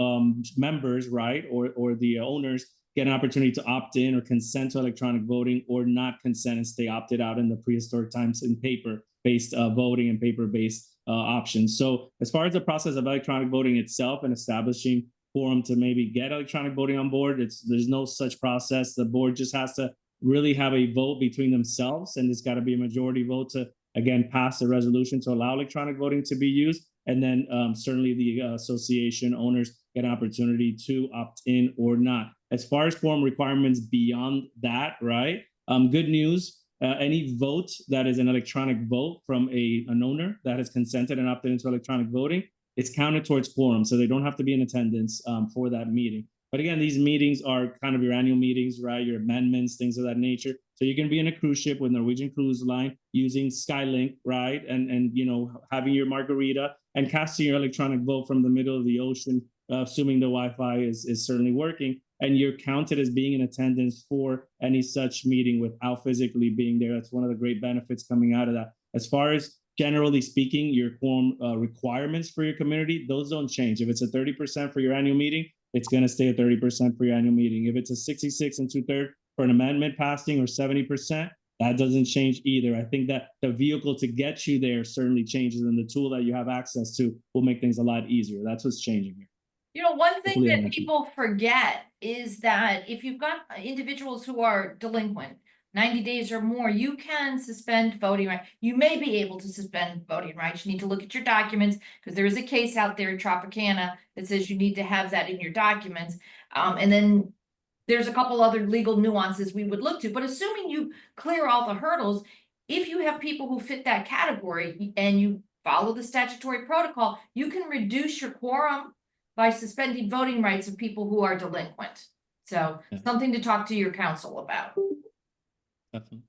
members, right, or the owners get an opportunity to opt in or consent to electronic voting, or not consent and stay opted out in the prehistoric times in paper-based voting and paper-based options. So as far as the process of electronic voting itself and establishing quorum to maybe get electronic voting on board. There's no such process. The board just has to really have a vote between themselves, and it's got to be a majority vote to again pass the resolution to allow electronic voting to be used. And then certainly the association owners get an opportunity to opt in or not. As far as quorum requirements beyond that, right? Good news. Any vote that is an electronic vote from an owner that has consented and opted into electronic voting, it's counted towards quorum. So they don't have to be in attendance for that meeting. But again, these meetings are kind of your annual meetings, right? Your amendments, things of that nature. So you can be in a cruise ship with Norwegian Cruise Line using Skylink, right? And you know, having your margarita and casting your electronic vote from the middle of the ocean, assuming the Wi-Fi is certainly working. And you're counted as being in attendance for any such meeting without physically being there. That's one of the great benefits coming out of that. As far as generally speaking, your quorum requirements for your community, those don't change. If it's a 30% for your annual meeting, it's going to stay at 30% for your annual meeting. If it's a 66 2/3 for an amendment passing or 70%, that doesn't change either. I think that the vehicle to get you there certainly changes, and the tool that you have access to will make things a lot easier. That's what's changing here. You know, one thing Hopefully that that makes sense. people forget is that if you've got individuals who are delinquent, 90 days or more, you can suspend voting rights. You may be able to suspend voting rights. You need to look at your documents because there is a case out there in Tropicana that says you need to have that in your documents. And then there's a couple other legal nuances we would look to, but assuming you clear all the hurdles, if you have people who fit that category and you follow the statutory protocol, you can reduce your quorum by suspending voting rights of people who are delinquent. So Yeah. something to talk to your counsel about. Definitely.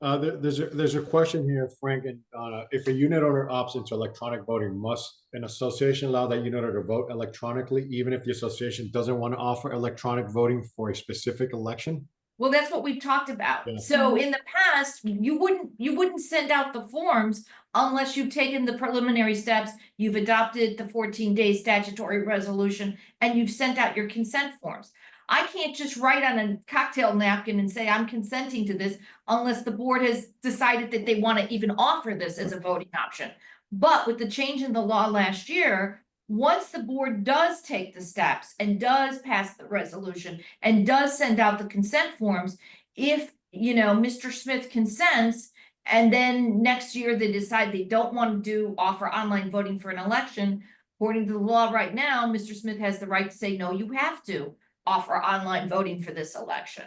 There's a question here, Frank and Donna. If a unit owner opts into electronic voting, must an association allow that unit owner to vote electronically, even if the association doesn't want to offer electronic voting for a specific election? Well, that's what we've talked about. Yeah. So in the past, you wouldn't send out the forms unless you've taken the preliminary steps, you've adopted the 14-day statutory resolution, and you've sent out your consent forms. I can't just write on a cocktail napkin and say I'm consenting to this unless the board has decided that they want to even offer this as a voting option. But with the change in the law last year, once the board does take the steps and does pass the resolution and does send out the consent forms, if, you know, Mr. Smith consents, and then next year they decide they don't want to offer online voting for an election, according to the law right now, Mr. Smith has the right to say, no, you have to offer online voting for this election.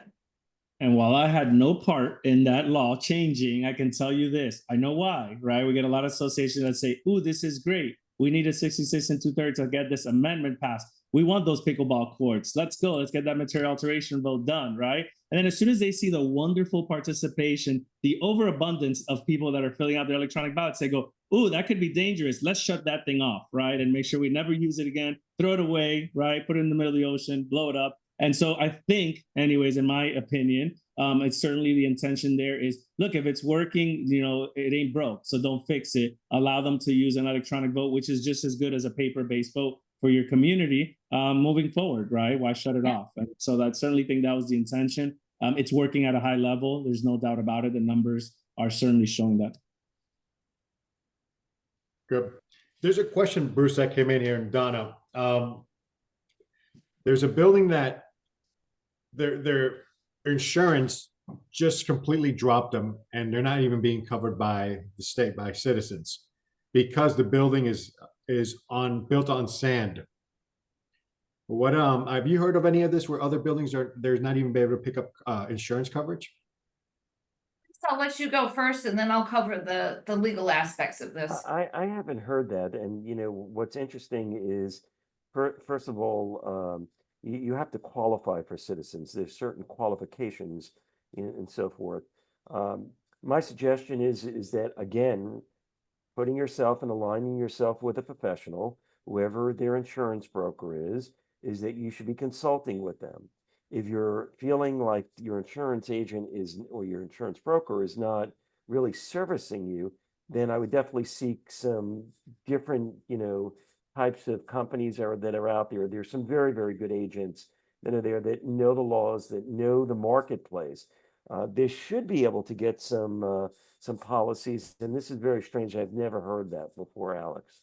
And while I had no part in that law changing, I can tell you this. I know why, right? We get a lot of associations that say, ooh, this is great. We need a 66 2/3 to get this amendment passed. We want those pickleball courts. Let's go. Let's get that material alteration vote done, right? And then as soon as they see the wonderful participation, the overabundance of people that are filling out their electronic ballots, they go, ooh, that could be dangerous. Let's shut that thing off, right? And make sure we never use it again. Throw it away, right? Put it in the middle of the ocean, blow it up. And so I think, anyways, in my opinion, it's certainly the intention there is, look, if it's working, you know, it ain't broke, so don't fix it. Allow them to use an electronic vote, which is just as good as a paper-based vote for your community moving forward, right? Why shut it off? And so I certainly think that was the intention. It's working at a high level. There's no doubt about it. The numbers are certainly showing that. Good. There's a question, Bruce, that came in here, and Donna. There's a building that their insurance just completely dropped them, and they're not even being covered by the state, by citizens, because the building is built on sand. What have you heard of any of this where other buildings there's not even be able to pick up insurance coverage? So I'll let you go first, and then I'll cover the legal aspects of this. I haven't heard that. And, you know, what's interesting is, first of all, you have to qualify for citizens. There's certain qualifications and so forth. My suggestion is that, again, putting yourself and aligning yourself with a professional, whoever their insurance broker is that you should be consulting with them. If you're feeling like your insurance agent or your insurance broker is not really servicing you, then I would definitely seek some different, you know, types of companies that are out there. There's some very, very good agents that are there that know the laws, that know the marketplace. They should be able to get some policies, and this is very strange. I've never heard that before, Alex.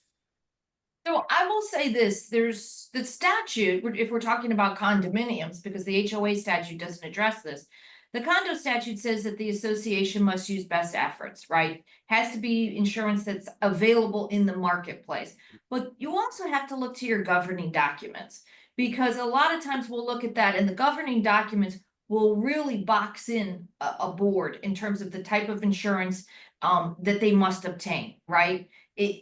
So I will say this, there's the statute, if we're talking about condominiums, because the HOA statute doesn't address this. The condo statute says that the association must use best efforts, right? Has to be insurance that's available in the marketplace. But you also have to look to your governing documents, because a lot of times we'll look at that and the governing documents will really box in a board in terms of the type of insurance that they must obtain, right?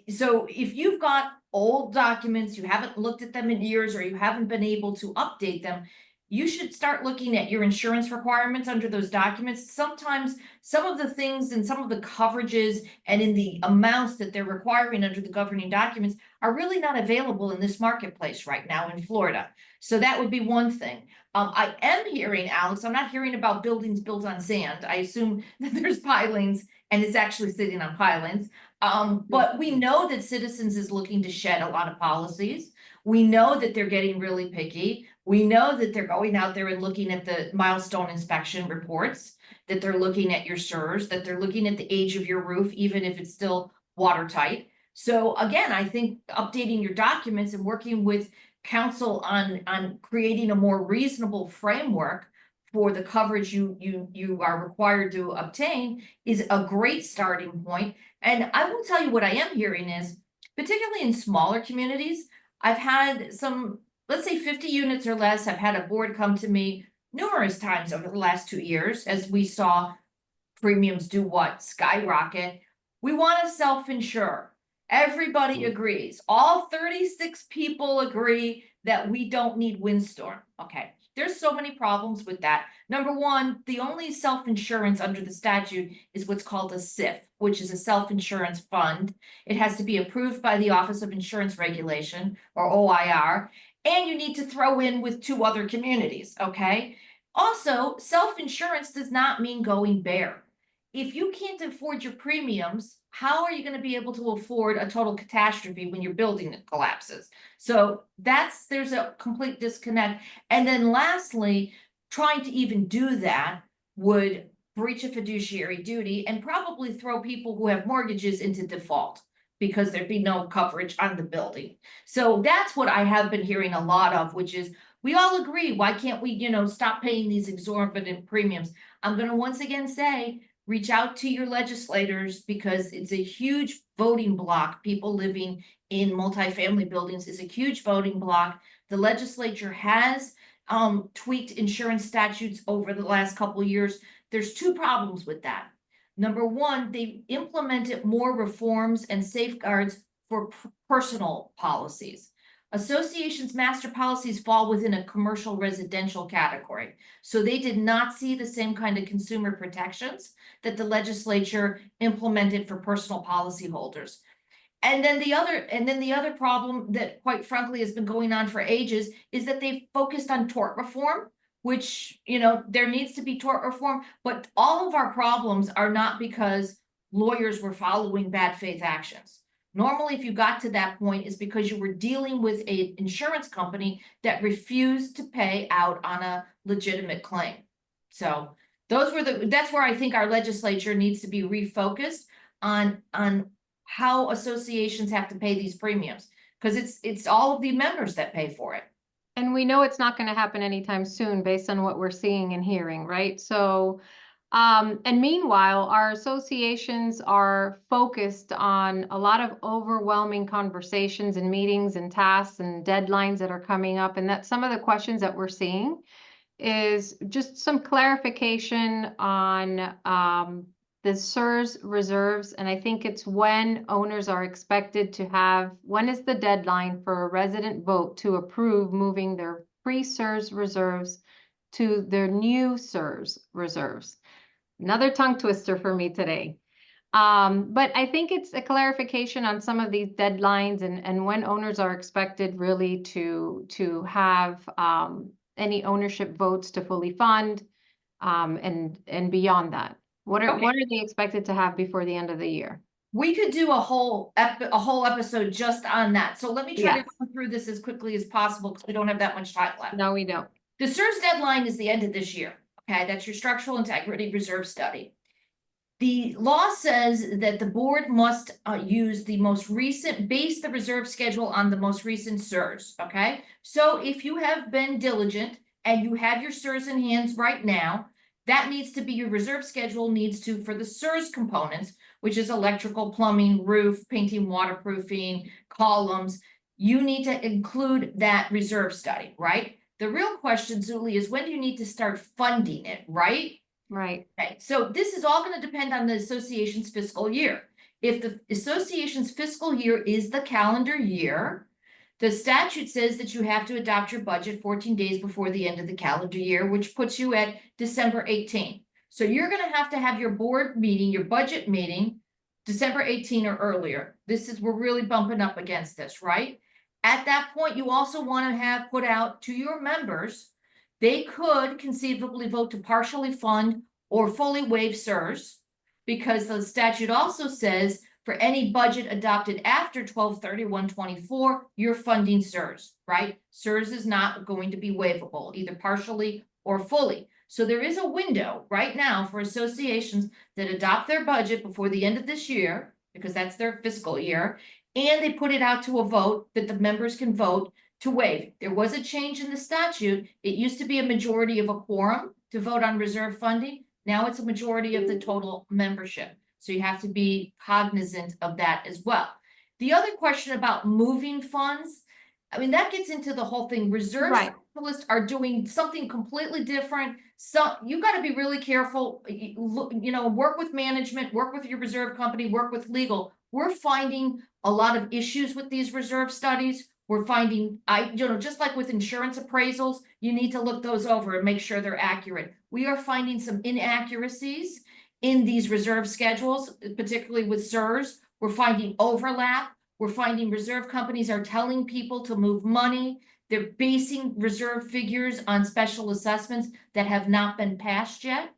So if you've got old documents, you haven't looked at them in years, or you haven't been able to update them, you should start looking at your insurance requirements under those documents. Sometimes some of the things and some of the coverages and in the amounts that they're requiring under the governing documents are really not available in this marketplace right now in Florida. So that would be one thing. I am hearing, Alex, I'm not hearing about buildings built on sand. I assume that there's pilings and it's actually sitting on pilings. But we know that Citizens is looking to shed a lot of policies. We know that they're getting really picky. We know that they're going out there and looking at the milestone inspection reports, that they're looking at your SIRS, that they're looking at the age of your roof, even if it's still watertight. So again, I think updating your documents and working with council on creating a more reasonable framework for the coverage you are required to obtain is a great starting point. And I will tell you what I am hearing is, particularly in smaller communities, I've had some, let's say 50 units or less, I've had a board come to me numerous times over the last 2 years as we saw premiums do what? Skyrocket. We want to self-insure. Everybody agrees. All 36 people agree that we don't need windstorm. Okay. There's so many problems with that. Number one, the only self-insurance under the statute is what's called a SIF, which is a self-insurance fund. It has to be approved by the Office of Insurance Regulation, or OIR, and you need to throw in with 2 other communities, okay? Also, self-insurance does not mean going bare. If you can't afford your premiums, how are you going to be able to afford a total catastrophe when your building collapses? So there's a complete disconnect. And then lastly, trying to even do that would breach a fiduciary duty and probably throw people who have mortgages into default because there'd be no coverage on the building. So that's what I have been hearing a lot of, which is we all agree, why can't we, stop paying these exorbitant premiums? I'm going to once again say, reach out to your legislators because it's a huge voting block. People living in multifamily buildings is a huge voting block. The legislature has tweaked insurance statutes over the last couple of years. There's 2 problems with that. Number one, they implemented more reforms and safeguards for personal policies. Associations' master policies fall within a commercial residential category. So they did not see the same kind of consumer protections that the legislature implemented for personal policy holders. And then the other problem that quite frankly has been going on for ages is that they focused on tort reform, which, there needs to be tort reform, but all of our problems are not because lawyers were following bad faith actions. Normally, if you got to that point, is because you were dealing with an insurance company that refused to pay out on a legitimate claim. So that's where I think our legislature needs to be refocused on how associations have to pay these premiums, because it's all of the members that pay for it. And we know it's not going to happen anytime soon based on what we're seeing and hearing, right? So, and meanwhile, our associations are focused on a lot of overwhelming conversations and meetings and tasks and deadlines that are coming up. And that some of the questions that we're seeing is just some clarification on the SIRS reserves. And I think it's when owners are expected to have, when is the deadline for a resident vote to approve moving their pre-SIRS reserves to their new SIRS reserves? Another tongue twister for me today. But I think it's a clarification on some of these deadlines and when owners are expected really to have any ownership votes to fully fund and beyond that. What are they expected to have before the end of the year? We could do a whole episode just on that. So let me try to go through this as quickly as possible because we don't have that much time left. No, we don't. The SIRS deadline is the end of this year. Okay, that's your structural integrity reserve study. The law says that the board must use the most recent, base the reserve schedule on the most recent SERS, okay? So if you have been diligent and you have your SERS in hands right now, that needs to be your reserve schedule needs to, for the SERS components, which is electrical, plumbing, roof, painting, waterproofing, columns, you need to include that reserve study, right? The real question, Zuli, is when do you need to start funding it, right? Right. Okay, so this is all going to depend on the association's fiscal year. If the association's fiscal year is the calendar year, the statute says that you have to adopt your budget 14 days before the end of the calendar year, which puts you at December 18th. So you're going to have your board meeting, your budget meeting, December 18 or earlier. We're really bumping up against this, right? At that point, you also want to have put out to your members, they could conceivably vote to partially fund or fully waive SERS, because the statute also says for any budget adopted after 12/31/24, you're funding SERS, right? SERS is not going to be waivable, either partially or fully. So there is a window right now for associations that adopt their budget before the end of this year, because that's their fiscal year, and they put it out to a vote that the members can vote to waive. There was a change in the statute. It used to be a majority of a quorum to vote on reserve funding. Now it's a majority of the total membership. So you have to be cognizant of that as well. The other question about moving funds, I mean, that gets into the whole thing. Reserve Right. specialists are doing something completely different. So you got to be really careful. Work with management, work with your reserve company, work with legal. We're finding a lot of issues with these reserve studies. We're finding, just like with insurance appraisals, you need to look those over and make sure they're accurate. We are finding some inaccuracies in these reserve schedules, particularly with SERS. We're finding overlap. We're finding reserve companies are telling people to move money. They're basing reserve figures on special assessments that have not been passed yet.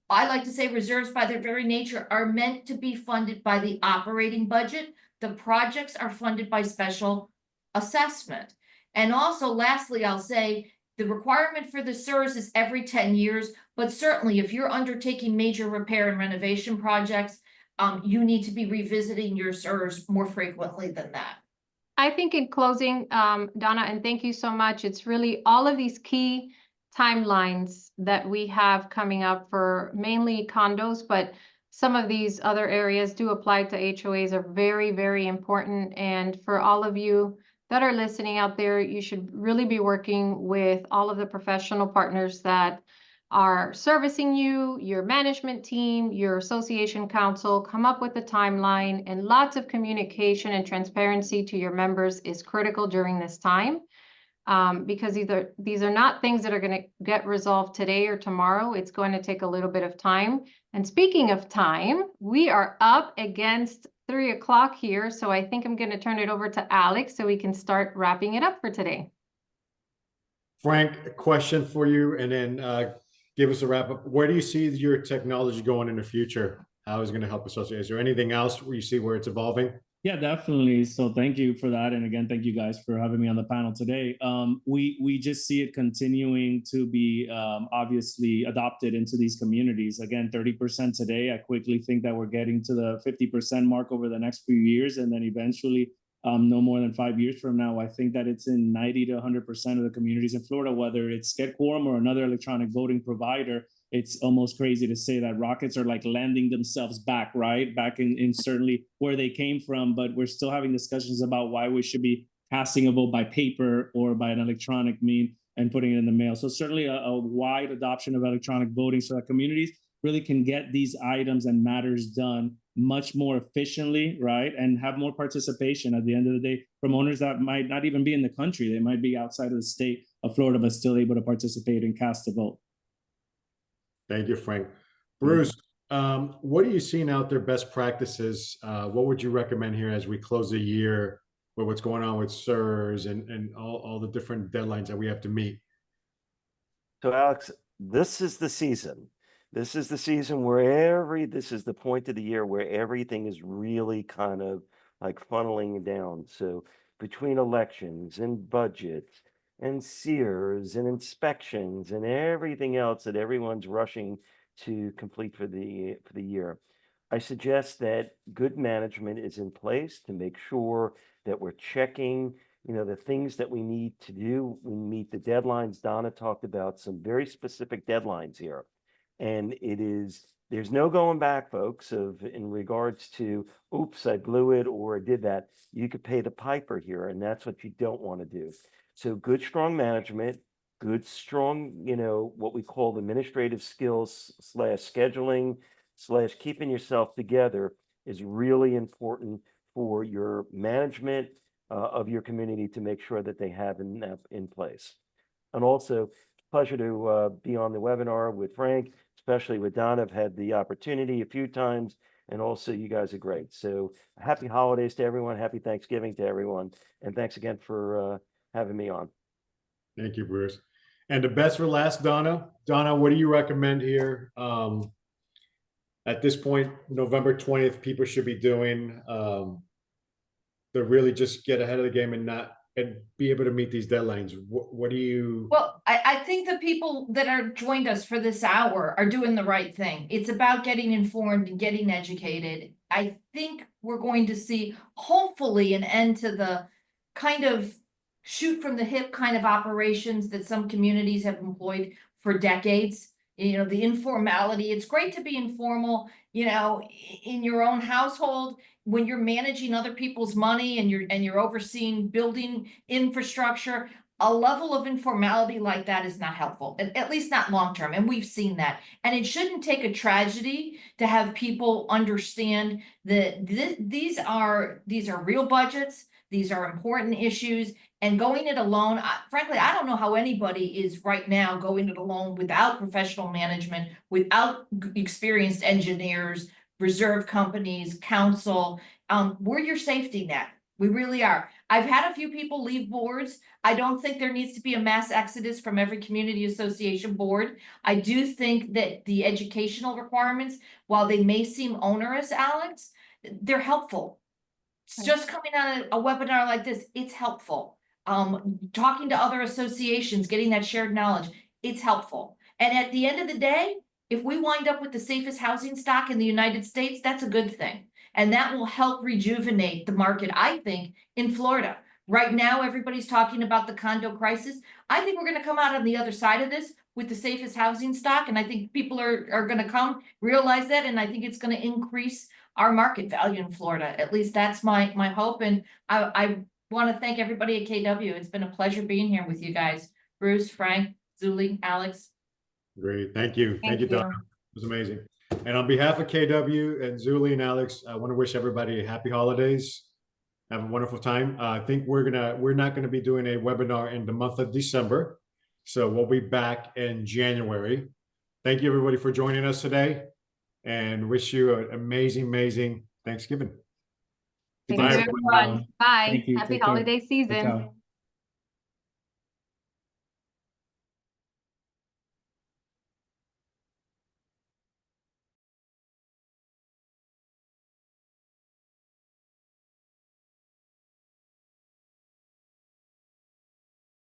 I like to say reserves by their very nature are meant to be funded by the operating budget. The projects are funded by special assessment. And also, lastly, I'll say the requirement for the SERS is every 10 years, but certainly if you're undertaking major repair and renovation projects, you need to be revisiting your SERS more frequently than that. I think in closing, Donna, and thank you so much, it's really all of these key timelines that we have coming up for mainly condos, but some of these other areas do apply to HOAs, are very, very important. And for all of you that are listening out there, you should really be working with all of the professional partners that are servicing you, your management team, your association council. Come up with a timeline, and lots of communication and transparency to your members is critical during this time, because these are not things that are going to get resolved today or tomorrow. It's going to take a little bit of time. And speaking of time, we are up against 3 o'clock here, so I think I'm going to turn it over to Alex so we can start wrapping it up for today. Frank, a question for you, and then give us a wrap up. Where do you see your technology going in the future? How is it going to help associate? Is there anything else where you see where it's evolving? Yeah, definitely. So thank you for that. And again, thank you guys for having me on the panel today. We just see it continuing to be obviously adopted into these communities. Again, 30% today. I quickly think that we're getting to the 50% mark over the next few years. And then eventually, no more than 5 years from now, I think that it's in 90 to 100% of the communities in Florida, whether it's Get Quorum or another electronic voting provider. It's almost crazy to say that rockets are like landing themselves back, right? Back in certainly where they came from, but we're still having discussions about why we should be casting a vote by paper or by an electronic mean and putting it in the mail. So certainly a wide adoption of electronic voting so that communities really can get these items and matters done much more efficiently, right? And have more participation at the end of the day from owners that might not even be in the country. They might be outside of the state of Florida, but still able to participate and cast a vote. Thank you, Frank. Bruce, what are you seeing out there, best practices? What would you recommend here as we close the year with what's going on with SERS and all the different deadlines that we have to meet? So Alex, this is the season. This is the season where this is the point of the year where everything is really kind of like funneling down. So between elections and budgets and SEERs and inspections and everything else that everyone's rushing to complete for the year. I suggest that good management is in place to make sure that we're checking, the things that we need to do. We meet the deadlines. Donna talked about some very specific deadlines here. And there's no going back, folks, in regards to, oops, I blew it or I did that. You could pay the piper here, and that's what you don't want to do. So good, strong management, good, strong, what we call administrative skills / scheduling / keeping yourself together is really important for your management of your community to make sure that they have in place. And also, pleasure to be on the webinar with Frank, especially with Donna. I've had the opportunity a few times, and also you guys are great. So happy holidays to everyone. Happy Thanksgiving to everyone. And thanks again for having me on. Thank you, Bruce. And the best for last, Donna. Donna, what do you recommend here? At this point, November 20th, people should be doing to really just get ahead of the game and be able to meet these deadlines. What do you? Well, I think the people that are joined us for this hour are doing the right thing. It's about getting informed and getting educated. I think we're going to see hopefully an end to the kind of shoot from the hip kind of operations that some communities have employed for decades. The informality. It's great to be informal, in your own household when you're managing other people's money and you're overseeing building infrastructure. A level of informality like that is not helpful, at least not long term. And we've seen that. And it shouldn't take a tragedy to have people understand that these are real budgets. These are important issues. And going it alone, frankly, I don't know how anybody is right now going it alone without professional management, without experienced engineers, reserve companies, counsel. We're your safety net. We really are. I've had a few people leave boards. I don't think there needs to be a mass exodus from every community association board. I do think that the educational requirements, while they may seem onerous, Alex, they're helpful. Just coming on a webinar like this, it's helpful. Talking to other associations, getting that shared knowledge, it's helpful. And at the end of the day, if we wind up with the safest housing stock in the United States, that's a good thing. And that will help rejuvenate the market, I think, in Florida. Right now, everybody's talking about the condo crisis. I think we're going to come out on the other side of this with the safest housing stock. And I think people are going to realize that. And I think it's going to increase our market value in Florida. At least that's my hope. And I want to thank everybody at KW. It's been a pleasure being here with you guys. Bruce, Frank, Zuli, Alex. Great. Thank you. Thank you, Donna. you. It was amazing. And on behalf of KW and Zuli and Alex, I want to wish everybody happy holidays. Have a wonderful time. I think we're not gonna be doing a webinar in the month of December. So we'll be back in January. Thank you, everybody, for joining us today, and wish you an amazing Thanksgiving. Thank Bye, you, everyone. everyone. Bye. Thank you. Happy Take care. holiday season. Ciao.